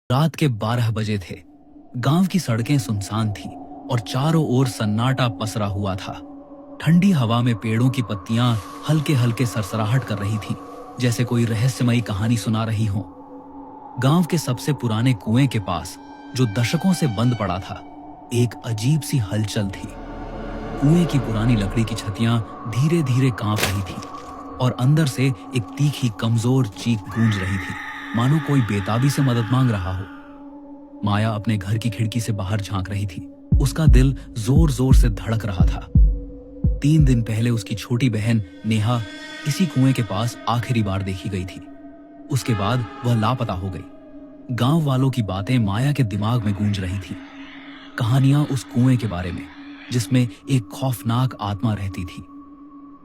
रात के 12 बजे थे। गांव की सड़कें सुनसान थी और चारों ओर सन्नाटा पसरा हुआ था। ठंडी हवा में पेड़ों की पत्तियां हल्के हल्के सरसराहट कर रही थीं, जैसे कोई रहस्यमयी कहानी सुना रही हो। गांव के सबसे पुराने कुएं के पास, जो दशकों से बंद पड़ा था, एक अजीब सी हलचल थी। कुएं की पुरानी लकड़ी की छतियां धीरे धीरे कांप रही थी और अंदर से एक तीखी कमजोर चीख गूंज रही थी, मानो कोई बेताबी से मदद मांग रहा हो। माया अपने घर की खिड़की से बाहर झांक रही थी। उसका दिल जोर जोर से धड़क रहा था। 3 दिन पहले उसकी छोटी बहन नेहा इसी कुएं के पास आखिरी बार देखी गई थी। उसके बाद वह लापता हो गई। गांव वालों की बातें माया के दिमाग में गूंज रही थी। कहानियां उस कुएं के बारे में, जिसमें एक खौफनाक आत्मा रहती थी।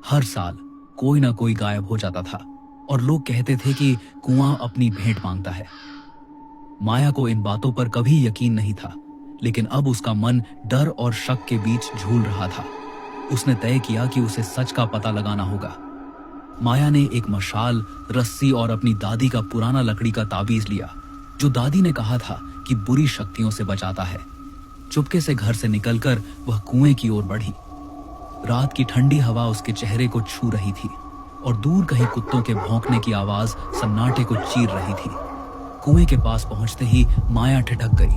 हर साल कोई ना कोई गायब हो जाता था और लोग कहते थे कि कुआं अपनी भेंट मांगता है। माया को इन बातों पर कभी यकीन नहीं था, लेकिन अब उसका मन डर और शक के बीच झूल रहा था। उसने तय किया कि उसे सच का पता लगाना होगा। माया ने एक मशाल, रस्सी और अपनी दादी का पुराना लकड़ी का ताबीज लिया, जो दादी ने कहा था कि बुरी शक्तियों से बचाता है। चुपके से घर से निकलकर वह कुएं की ओर बढ़ी। रात की ठंडी हवा उसके चेहरे को छू रही थी और दूर कहीं कुत्तों के भौंकने की आवाज सन्नाटे को चीर रही थी। कुएं के पास पहुंचते ही माया ठिठक गई।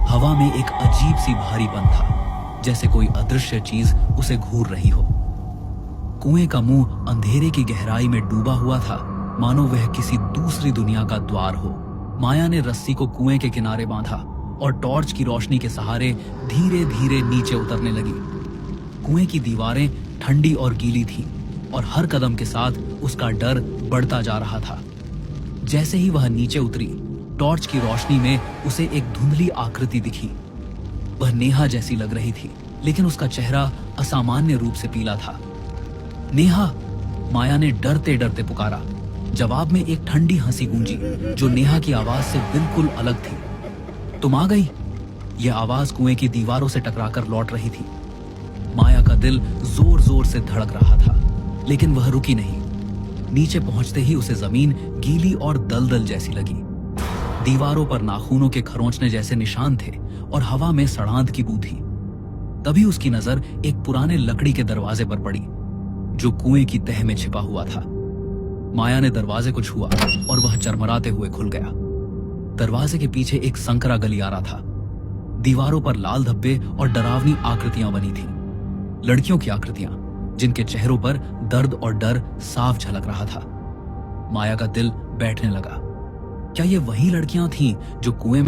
हवा में एक अजीब सी भारीपन था, जैसे कोई अदृश्य चीज उसे घूर रही हो। कुएं का मुंह अंधेरे की गहराई में डूबा हुआ था, मानो वह किसी दूसरी दुनिया का द्वार हो। माया ने रस्सी को कुएं के किनारे बांधा और टॉर्च की रोशनी के सहारे धीरे धीरे नीचे उतरने लगी। कुएं की दीवारें ठंडी और गीली थीं और हर कदम के साथ उसका डर बढ़ता जा रहा था। जैसे ही वह नीचे उतरी, टॉर्च की रोशनी में उसे एक धुंधली आकृति दिखी। वह नेहा जैसी लग रही थी, लेकिन उसका चेहरा असामान्य रूप से पीला था। नेहा, माया ने डरते डरते पुकारा। जवाब में एक ठंडी हंसी गूंजी, जो नेहा की आवाज से बिल्कुल अलग थी। तुम आ गई? यह आवाज कुएं की दीवारों से टकराकर लौट रही थी। माया का दिल जोर जोर से धड़क रहा था, लेकिन वह रुकी नहीं। नीचे पहुंचते ही उसे जमीन गीली और दलदल जैसी लगी। दीवारों पर नाखूनों के खरोंचने जैसे निशान थे और हवा में सड़ांध की बू थी। तभी उसकी नजर एक पुराने लकड़ी के दरवाजे पर पड़ी, जो कुएं की तह में छिपा हुआ था। माया ने दरवाजे को छुआ और वह चरमराते हुए खुल गया। दरवाजे के पीछे एक संकरा गलियारा था। दीवारों पर लाल धब्बे और डरावनी आकृतियां बनी थीं। लड़कियों की आकृतियां, जिनके चेहरों पर दर्द और डर साफ झलक रहा था। माया का दिल बैठने लगा। क्या ये वही लड़कियां थीं जो कुएं में